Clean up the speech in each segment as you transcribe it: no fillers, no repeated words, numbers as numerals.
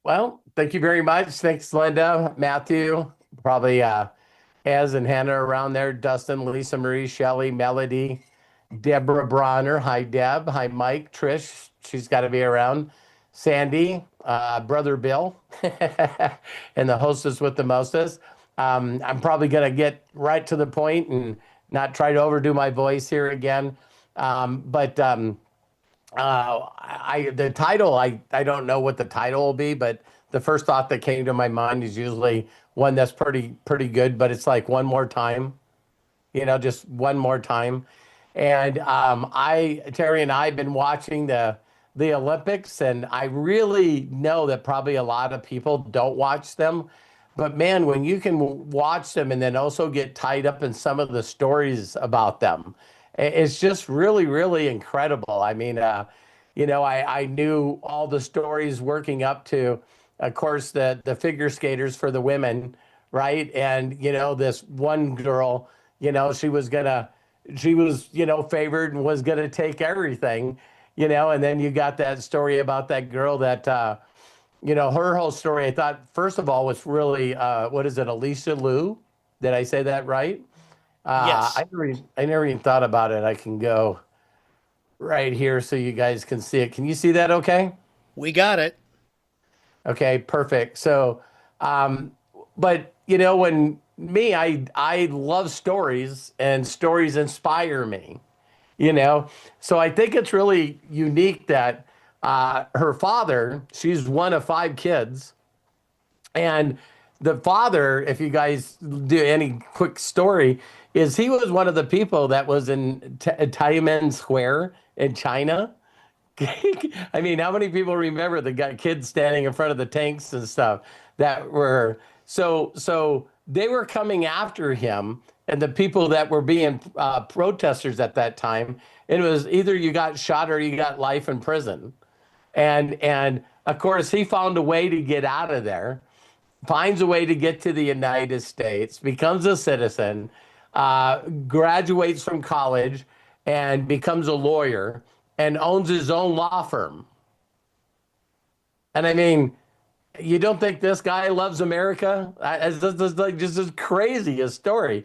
Well, thank you very much. Thanks, Linda, Matthew, probably Az and Hannah around there, Dustin, Lisa Marie, Shelley, Melody, Deborah Bronner. Hi, Deb. Hi, Mike, Trish. She's got to be around. Sandy, brother Bill, and the hostess with the mostest. I'm probably going to get right to the point and not try to overdo my voice here again. But the title, I don't know what the title will be, but the first thought that came to my mind is usually one that's pretty good, but it's like one more time, just one more time. And Terry and I have been watching the Olympics, and I really know that probably a lot of people don't watch them. But man, when you can watch them and then also get tied up in some of the stories about them, it's just really, really incredible. I mean, I knew all the stories working up to, of course, the figure skaters for the women, right? And this one girl, she was favored and was gonna take everything, and then you got that story about that girl that her whole story, I thought, first of all, was really, what is it, Alysa Liu? Did I say that right? Yes, I never even thought about it. I can go right here so you guys can see it. Can you see that okay? we got it. Okay, perfect. So, um, but when me, I love stories and stories inspire me, you know. So I think it's really unique that her father, she's one of five kids, and the father, if you guys do any quick story, is he was one of the people that was in Tiananmen Square in China. I mean, how many people remember the guy, kids standing in front of the tanks and stuff that were so they were coming after him and the people that were being protesters at that time. It was either you got shot or you got life in prison. And of course, he found a way to get out of there, finds a way to get to the United States, becomes a citizen, graduates from college, and becomes a lawyer and owns his own law firm. And I mean, you don't think this guy loves America? It's just like just as crazy a story.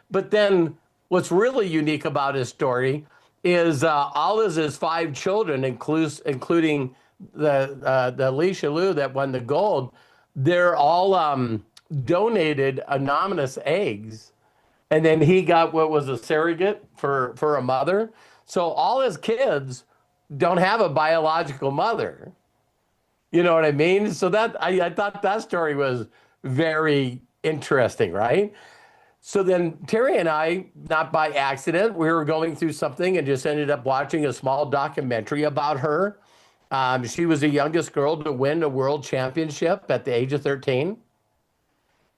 But then what's really unique about his story is all of his five children, including the Alysa Liu that won the gold, they're all donated anonymous eggs, and then he got what was a surrogate for a mother. So all his kids don't have a biological mother. You know what I mean? So that I thought that story was very interesting, right? So then Terry and I, not by accident, we were going through something and just ended up watching a small documentary about her. She was the youngest girl to win a world championship at the age of 13.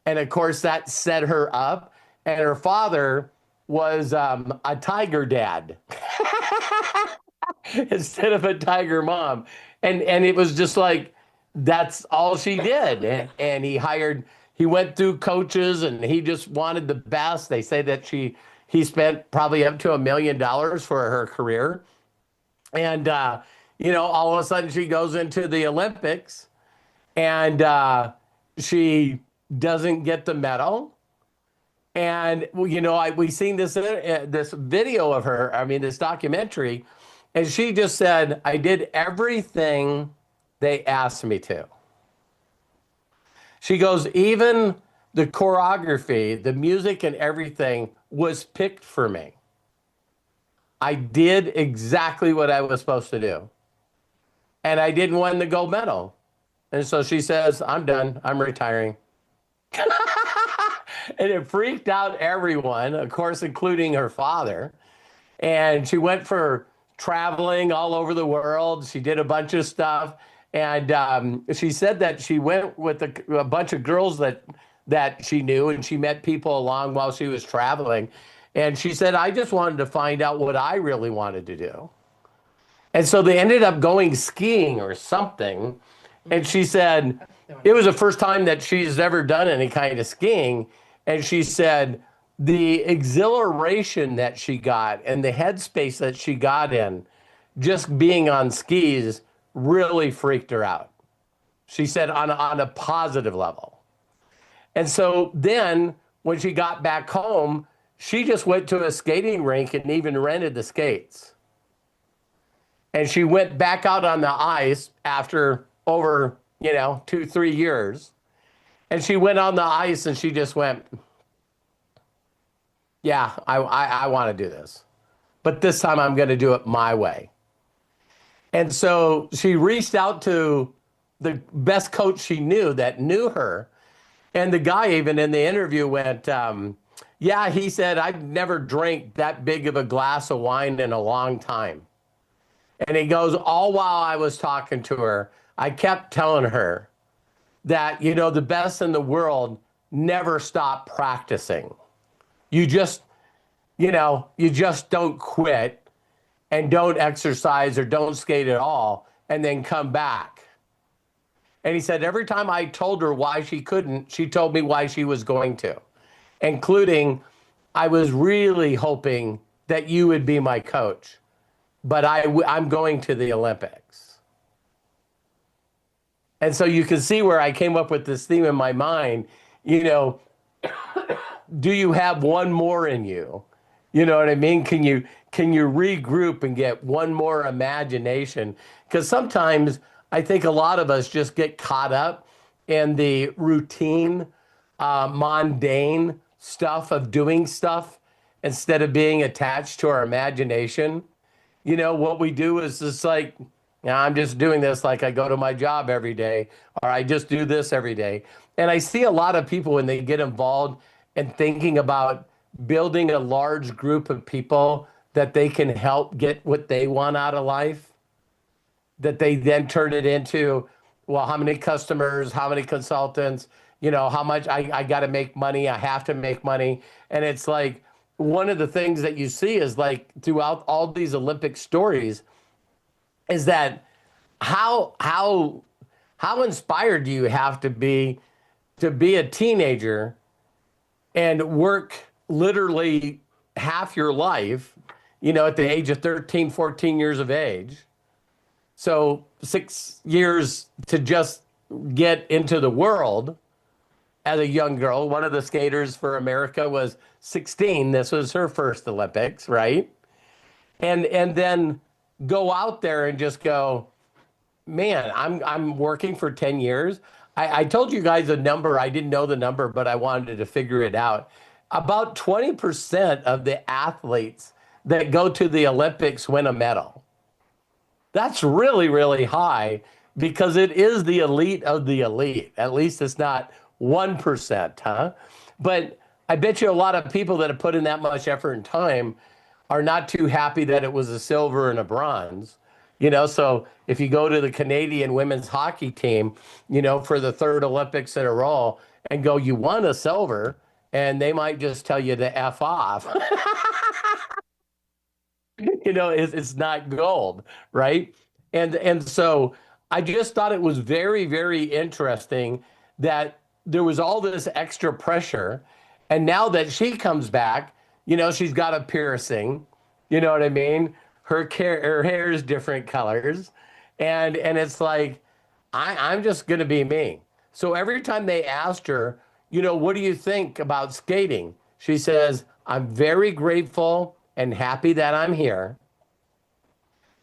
And of course, that set her up. And her father was a tiger dad instead of a tiger mom. And it was just like, that's all she did. And he went through coaches and he just wanted the best. They say that he spent probably up to $1 million for her career. And, all of a sudden she goes into the Olympics and she doesn't get the medal. And we seen this video of her. I mean, this documentary, and she just said, "I did everything they asked me to." She goes, even the choreography, the music, and everything was picked for me. I did exactly what I was supposed to do, and I didn't win the gold medal. And so she says, "I'm done. I'm retiring." And it freaked out everyone, of course, including her father. And she went for traveling all over the world. She did a bunch of stuff. And she said that she went with a bunch of girls that she knew, and she met people along while she was traveling. And she said, I just wanted to find out what I really wanted to do. And so they ended up going skiing or something. And she said it was the first time that she's ever done any kind of skiing. And she said the exhilaration that she got and the headspace that she got in just being on skis really freaked her out. She said on a positive level. And so then when she got back home, she just went to a skating rink and even rented the skates. And she went back out on the ice after over, 2, 3 years. And she went on the ice and she just went, yeah, I want to do this. But this time I'm going to do it my way. And so she reached out to the best coach she knew that knew her. And the guy even in the interview went, yeah, he said, I've never drank that big of a glass of wine in a long time. And he goes, all while I was talking to her, I kept telling her that, the best in the world never stop practicing. You just, you just don't quit and don't exercise or don't skate at all and then come back. And he said, every time I told her why she couldn't, she told me why she was going to, including, I was really hoping that you would be my coach, but I'm going to the Olympics. And so you can see where I came up with this theme in my mind, do you have one more in you? You know what I mean? Can you regroup and get one more imagination? Because sometimes I think a lot of us just get caught up in the routine, mundane stuff of doing stuff instead of being attached to our imagination. What we do is just like, I'm just doing this like I go to my job every day, or I just do this every day. And I see a lot of people when they get involved in thinking about building a large group of people that they can help get what they want out of life, that they then turn it into, well, how many customers, how many consultants, how much I got to make money, I have to make money. And it's like, one of the things that you see is like throughout all these Olympic stories is that how inspired do you have to be a teenager and work literally half your life, at the age of 13, 14 years of age. So 6 years to just get into the world as a young girl. One of the skaters for America was 16. This was her first Olympics, right? And then go out there and just go, man, I'm working for 10 years. I told you guys a number. I didn't know the number, but I wanted to figure it out. About 20% of the athletes that go to the Olympics win a medal. That's really, really high because it is the elite of the elite. At least it's not 1%, huh? But I bet you a lot of people that have put in that much effort and time are not too happy that it was a silver and a bronze. So if you go to the Canadian women's hockey team, for the third Olympics in a row and go, you won a silver, and they might just tell you to F off. It's not gold, right? And so I just thought it was very, very interesting that there was all this extra pressure. And now that she comes back, she's got a piercing, you know what I mean? Her hair is different colors. And it's like, I'm just going to be me. So every time they asked her, what do you think about skating? She says, I'm very grateful and happy that I'm here.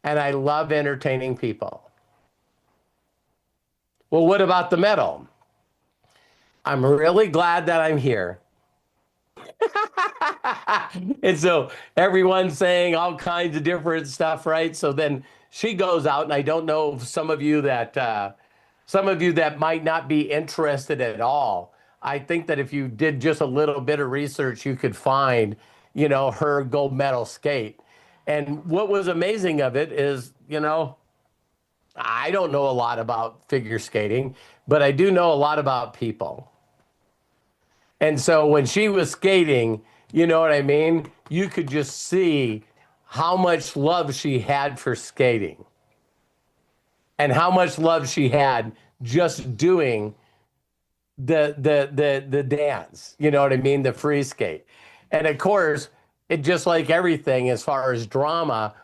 And I love entertaining people. Well, what about the medal? I'm really glad that I'm here. And so everyone's saying all kinds of different stuff, right? So then she goes out, and I don't know if some of you that might not be interested at all. I think that if you did just a little bit of research, you could find, her gold medal skate. And what was amazing of it is, I don't know a lot about figure skating, but I do know a lot about people. And so when she was skating, you know what I mean? You could just see how much love she had for skating and how much love she had just doing the dance, you know what I mean? The free skate. And of course, it just like everything as far as drama,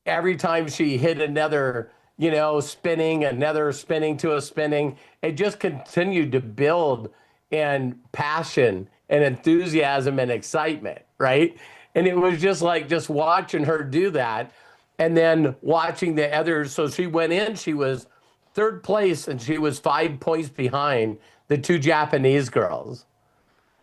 every time she hit another, spinning, another spinning to a spinning. It just continued to build in passion and enthusiasm and excitement, right? And it was just like just watching her do that and then watching the others. So she went in, she was third place, and she was 5 points behind the two Japanese girls.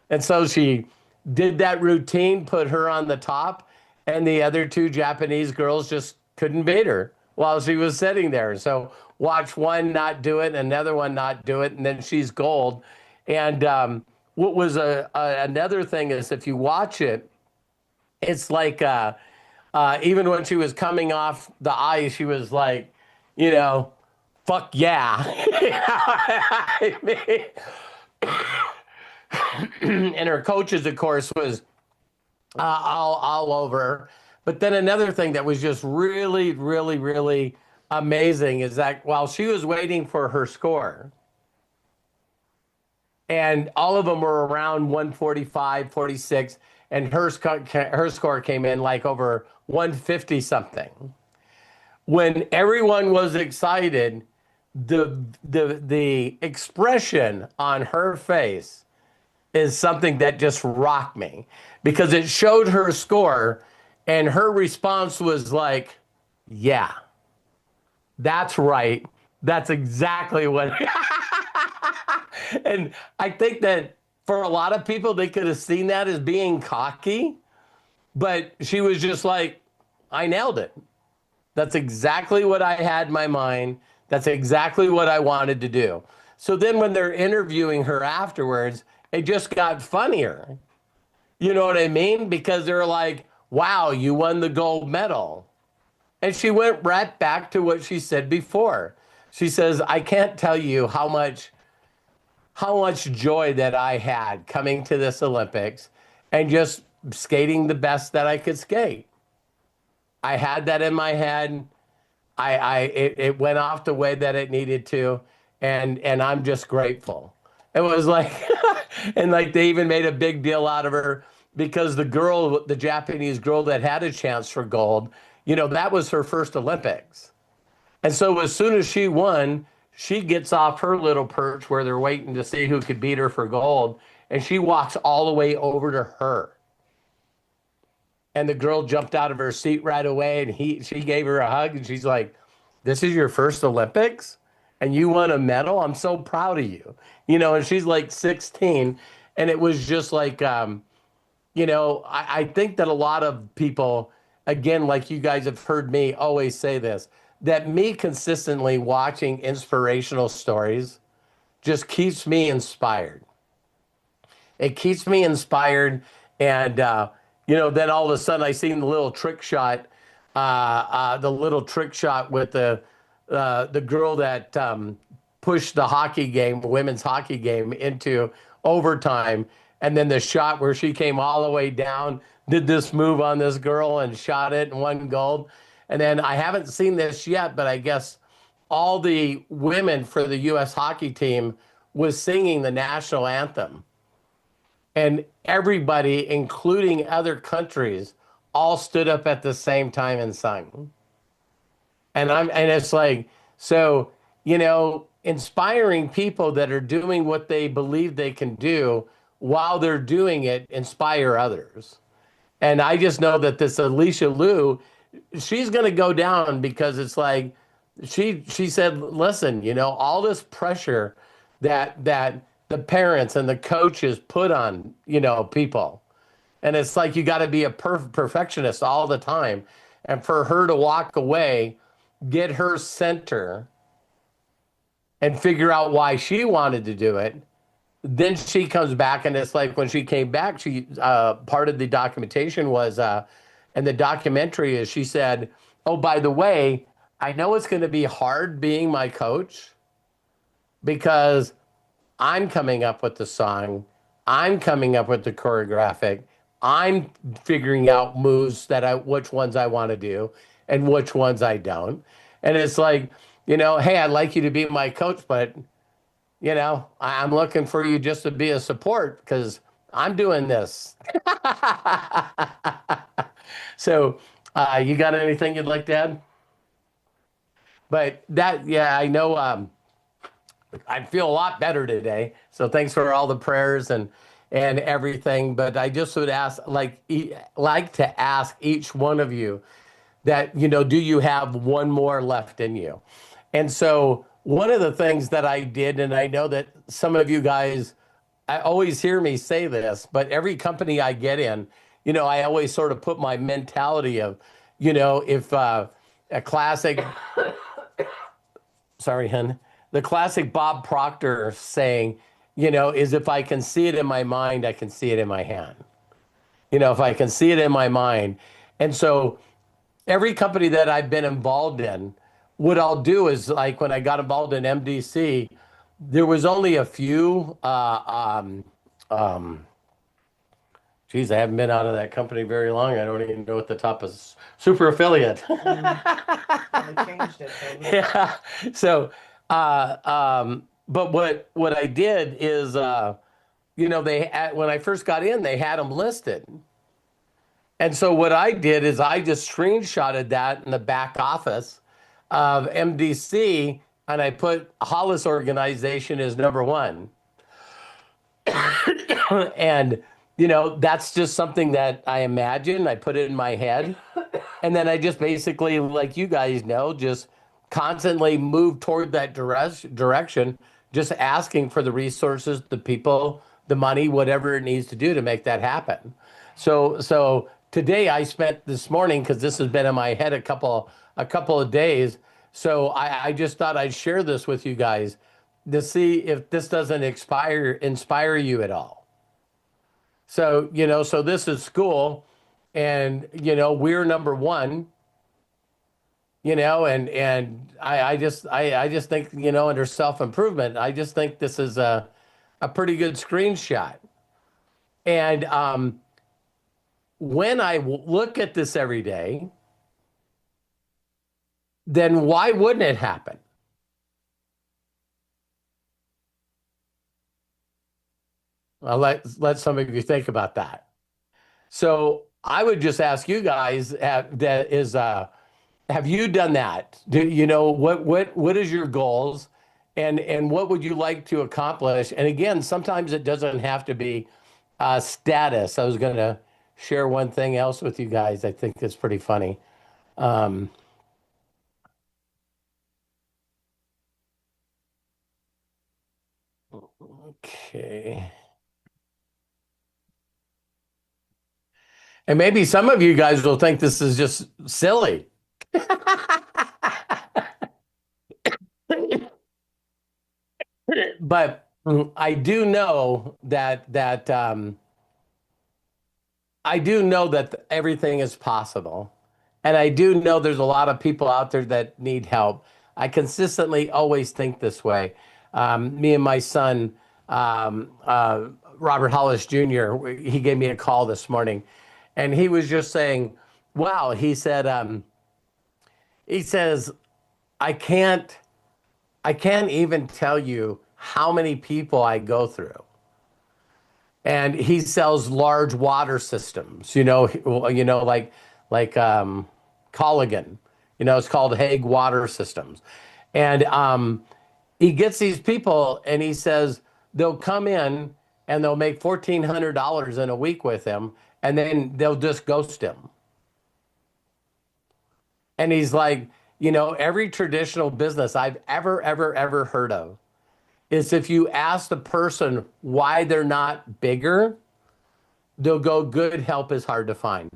And so she did that routine, put her on the top, and the other two Japanese girls just couldn't beat her while she was sitting there. So watch one not do it, another one not do it, and then she's gold. And what was another thing is if you watch it, it's like even when she was coming off the ice, she was like, you know, fuck yeah. I mean, and her coaches, of course, was all over her. But then another thing that was just really, really, really amazing is that while she was waiting for her score, and all of them were around 145, 46, and her score came in like over 150 something. When everyone was excited, the expression on her face is something that just rocked me because it showed her score and her response was like, yeah, that's right. That's exactly what. And I think that for a lot of people, they could have seen that as being cocky, but she was just like, I nailed it. That's exactly what I had in my mind. That's exactly what I wanted to do. So then when they're interviewing her afterwards, it just got funnier. You know what I mean? Because they're like, wow, you won the gold medal. And she went right back to what she said before. She says, I can't tell you how much joy that I had coming to this Olympics and just skating the best that I could skate. I had that in my head. It went off the way that it needed to, and I'm just grateful. It was like, and like they even made a big deal out of her because the Japanese girl that had a chance for gold, that was her first Olympics. And so as soon as she won, she gets off her little perch where they're waiting to see who could beat her for gold, and she walks all the way over to her. And the girl jumped out of her seat right away, and she gave her a hug, and she's like, "This is your first Olympics, and you won a medal. I'm so proud of you." And she's like 16, and it was just like, I think that a lot of people, again, like you guys have heard me always say this, that me consistently watching inspirational stories just keeps me inspired. It keeps me inspired. And, then all of a sudden I seen the little trick shot, with the girl that pushed the hockey game, women's hockey game, into overtime. And then the shot where she came all the way down, did this move on this girl and shot it and won gold. And then I haven't seen this yet, but I guess all the women for the U.S. hockey team was singing the national anthem. And everybody, including other countries, all stood up at the same time and sang. And it's like, so, inspiring people that are doing what they believe they can do while they're doing it inspire others. And I just know that this Alysa Liu, she's going to go down because it's like she said, listen, all this pressure that the parents and the coaches put on, people. And it's like you got to be a perfectionist all the time. And for her to walk away, get her center and figure out why she wanted to do it. Then she comes back, and it's like when she came back, she part of the documentation was, and the documentary is she said, "Oh, by the way, I know it's going to be hard being my coach because I'm coming up with the song, I'm coming up with the choreographic, I'm figuring out moves which ones I want to do and which ones I don't." And it's like, hey, I'd like you to be my coach, but I'm looking for you just to be a support because I'm doing this. So, you got anything you'd like to add? but that, yeah, I know. I feel a lot better today. So thanks for all the prayers and everything. But I just would ask, like to ask each one of you that, do you have one more left in you? And so one of the things that I did, and I know that some of you guys, I always hear me say this, but every company I get in, I always sort of put my mentality of, if a classic, sorry, hun, the classic Bob Proctor saying, is if I can see it in my mind, I can see it in my hand. If I can see it in my mind. And so every company that I've been involved in, what I'll do is like when I got involved in MDC, there was only a few. Geez, I haven't been out of that company very long. I don't even know what the top is. Super affiliate. They changed it. Yeah. So, but what I did is, when I first got in, they had them listed. And so what I did is I just screenshotted that in the back office of MDC, and I put Hollis organization as number one. And, that's just something that I imagine. I put it in my head. And then I just basically, like you guys know, just constantly move toward that direction, just asking for the resources, the people, the money, whatever it needs to do to make that happen. So today I spent this morning, because this has been in my head a couple of days. So I just thought I'd share this with you guys to see if this doesn't inspire you at all. So, so this is school, and, we're number one, and I just think, under self-improvement, I just think this is a pretty good screenshot. And when I look at this every day, then why wouldn't it happen? I'll let some of you think about that. So I would just ask you guys, have you done that? What is your goals, and what would you like to accomplish? And again, sometimes it doesn't have to be status. I was going to share one thing else with you guys. I think it's pretty funny. Okay. And maybe some of you guys will think this is just silly. But I do know that everything is possible. And I do know there's a lot of people out there that need help. I consistently always think this way. Me and my son, Robert Hollis Jr., he gave me a call this morning, and he was just saying, wow, he says, I can't even tell you how many people I go through. And he sells large water systems, like Colligan, it's called Hague Water Systems. And he gets these people, and he says they'll come in and they'll make $1,400 in a week with him, and then they'll just ghost him. And he's like, every traditional business I've ever heard of is if you ask the person why they're not bigger, they'll go, good help is hard to find.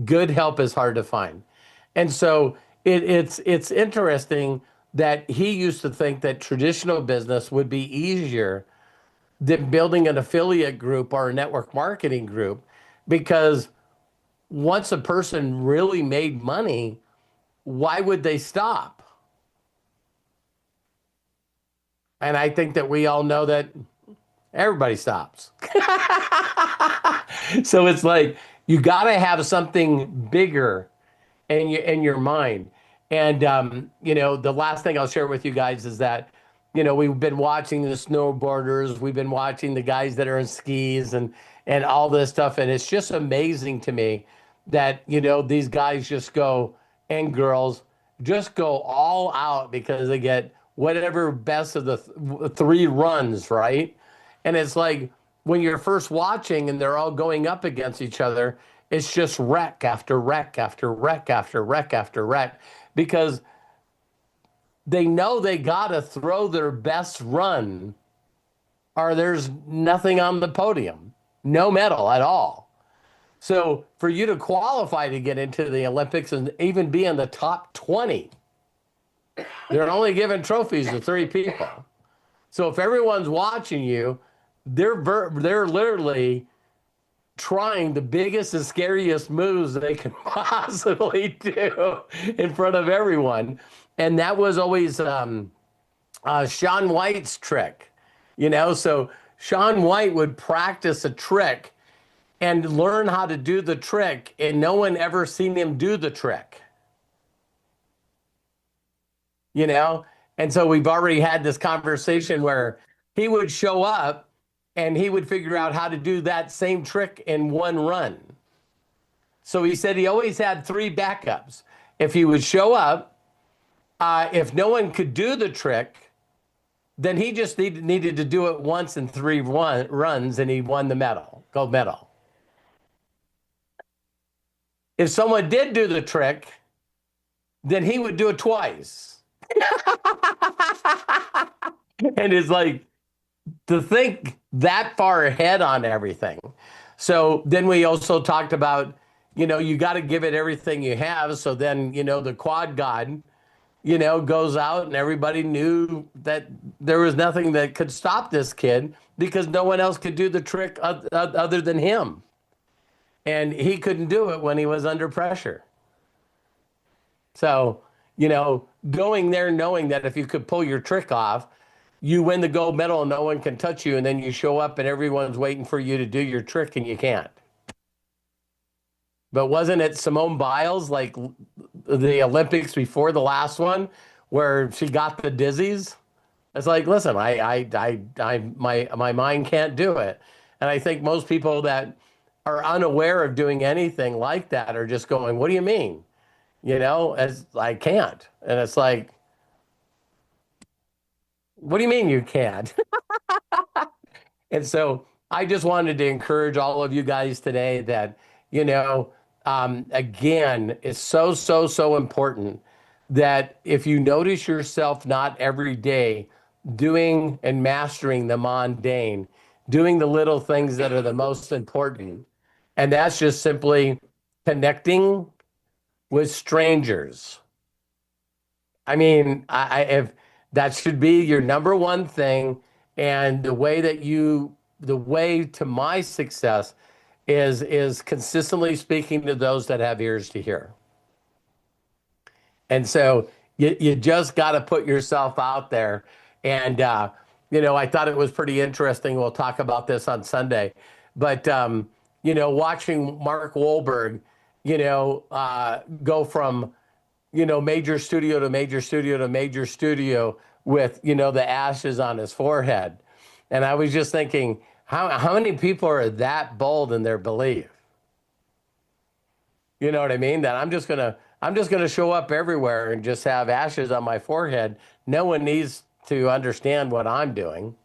Good help is hard to find. And so it's interesting that he used to think that traditional business would be easier than building an affiliate group or a network marketing group, because once a person really made money, why would they stop? And I think that we all know that everybody stops. So it's like, you got to have something bigger in your mind. And, the last thing I'll share with you guys is that, we've been watching the snowboarders, we've been watching the guys that are in skis and all this stuff. And it's just amazing to me that, these guys just go, and girls, just go all out because they get whatever best of the three runs, right? And it's like when you're first watching and they're all going up against each other, it's just wreck after wreck after wreck after wreck after wreck because they know they got to throw their best run or there's nothing on the podium, no medal at all. So for you to qualify to get into the Olympics and even be in the top 20, they're only giving trophies to three people. So if everyone's watching you, they're literally trying the biggest and scariest moves they can possibly do in front of everyone. And that was always Shaun White's trick, So Shaun White would practice a trick and learn how to do the trick, and no one ever seen him do the trick. And so we've already had this conversation where he would show up and he would figure out how to do that same trick in one run. So he said he always had three backups. If he would show up, if no one could do the trick, then he just needed to do it once in three runs and he won the gold medal. If someone did do the trick, then he would do it twice. And it's like to think that far ahead on everything. So then we also talked about, you got to give it everything you have. So then, the quad god, goes out and everybody knew that there was nothing that could stop this kid because no one else could do the trick other than him. And he couldn't do it when he was under pressure. So, going there knowing that if you could pull your trick off, you win the gold medal and no one can touch you. And then you show up and everyone's waiting for you to do your trick and you can't. But wasn't it Simone Biles, like the Olympics before the last one, where she got the dizzies? It's like, listen, my mind can't do it. And I think most people that are unaware of doing anything like that are just going, what do you mean? As I can't. And it's like, what do you mean you can't? And so I just wanted to encourage all of you guys today that, again, it's so important that if you notice yourself not every day doing and mastering the mundane, doing the little things that are the most important, and that's just simply connecting with strangers. I mean, if that should be your number one thing. And the way to my success is consistently speaking to those that have ears to hear. And so you just got to put yourself out there. And, I thought it was pretty interesting. We'll talk about this on Sunday. But, watching Mark Wahlberg, go from, major studio to major studio to major studio with, the ashes on his forehead. And I was just thinking, how many people are that bold in their belief? You know what I mean? That I'm just gonna show up everywhere and just have ashes on my forehead. No one needs to understand what I'm doing.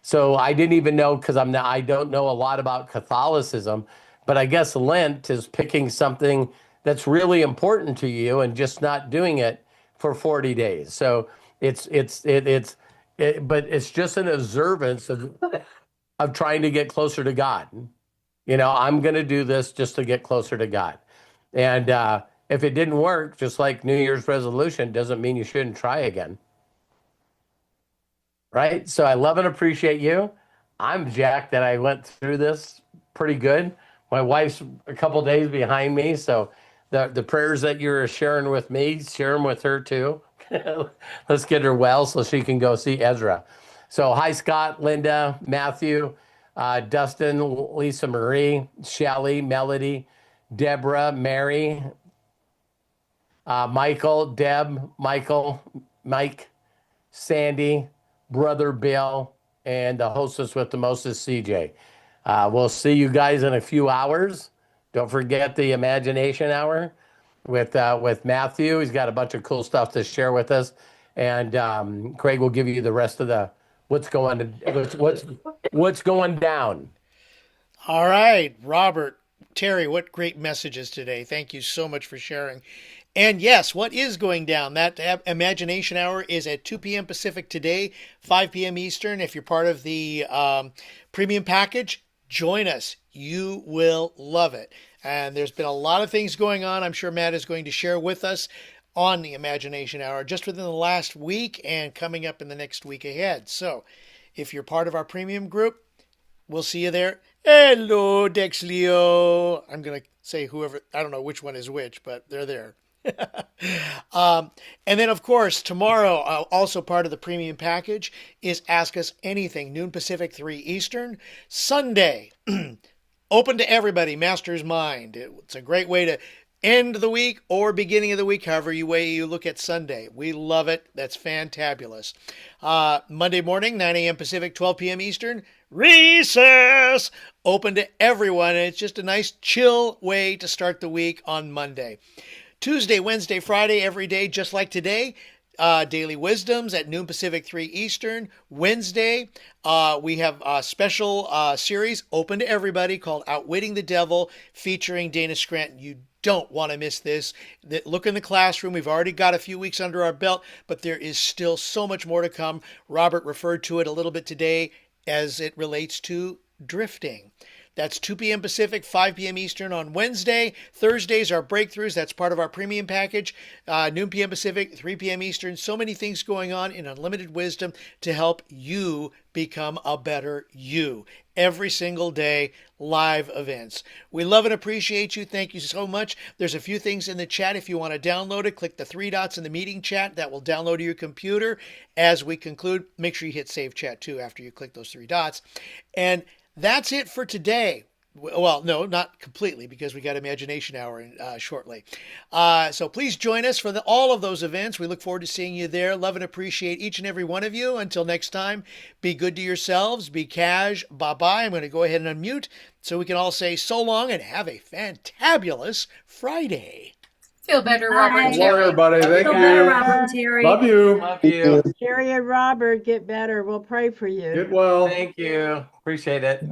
So I didn't even know, because I don't know a lot about Catholicism, but I guess Lent is picking something that's really important to you and just not doing it for 40 days. So but it's just an observance of trying to get closer to God. I'm going to do this just to get closer to God. And if it didn't work, just like New Year's resolution, doesn't mean you shouldn't try again. Right? So I love and appreciate you. I'm jacked that I went through this pretty good. My wife's a couple days behind me, so the prayers that you're sharing with me, share them with her too. Let's get her well so she can go see Ezra. So hi, Scott, Linda, Matthew, Dustin, Lisa Marie, Shelly, Melody, Deborah, Mary, Michael, Deb, Michael, Mike, Sandy, Brother Bill, and the hostess with the mostest, CJ. We'll see you guys in a few hours. Don't forget the imagination hour. with Matthew. He's got a bunch of cool stuff to share with us, and Craig will give you the rest of the what's going down. All right, Robert, Terry, what great messages today. Thank you so much for sharing. And yes, what is going down? That Imagination Hour is at 2 p.m. Pacific today, 5 p.m. Eastern. If you're part of the premium package, join us. You will love it. And there's been a lot of things going on. I'm sure Matt is going to share with us on the Imagination Hour just within the last week and coming up in the next week ahead. So if you're part of our premium group, we'll see you there. Hello, Dex Leo. I'm going to say whoever, I don't know which one is which, but they're there. And then, of course, tomorrow, also part of the premium package is Ask Us Anything, noon Pacific, 3 Eastern. Sunday, open to everybody, Master's Mind. It's a great way to end the week or beginning of the week, however way you look at Sunday. We love it. That's fantabulous. Monday morning, 9 a.m. Pacific, 12 p.m. Eastern. Recess! Open to everyone. And it's just a nice, chill way to start the week on Monday. Tuesday, Wednesday, Friday, every day, just like today. Daily Wisdoms at noon Pacific, 3 Eastern. Wednesday, we have a special series open to everybody called Outwitting the Devil, featuring Dana Scranton. You don't want to miss this. Look in the classroom. We've already got a few weeks under our belt, but there is still so much more to come. Robert referred to it a little bit today as it relates to drifting. That's 2 p.m. Pacific, 5 p.m. Eastern on Wednesday. Thursdays are breakthroughs. That's part of our premium package. Noon p.m. Pacific, 3 p.m. Eastern. So many things going on in Unlimited Wisdom to help you become a better you. Every single day, live events. We love and appreciate you. Thank you so much. There's a few things in the chat. If you want to download it, click the 3 dots in the meeting chat. That will download to your computer. As we conclude, make sure you hit Save Chat too after you click those 3 dots. And that's it for today. Well, no, not completely, because we got Imagination Hour shortly. So please join us for all of those events. We look forward to seeing you there. Love and appreciate each and every one of you. Until next time, be good to yourselves. Be cash. Bye-bye. I'm going to go ahead and unmute so we can all say so long and have a fantabulous Friday. Feel better, Robert and Well, Terry. everybody, thank Feel better, you. Robert and Terry. Love you. Love you. Terry and Robert, get better. We'll pray for you. Get well. Thank you. Appreciate it.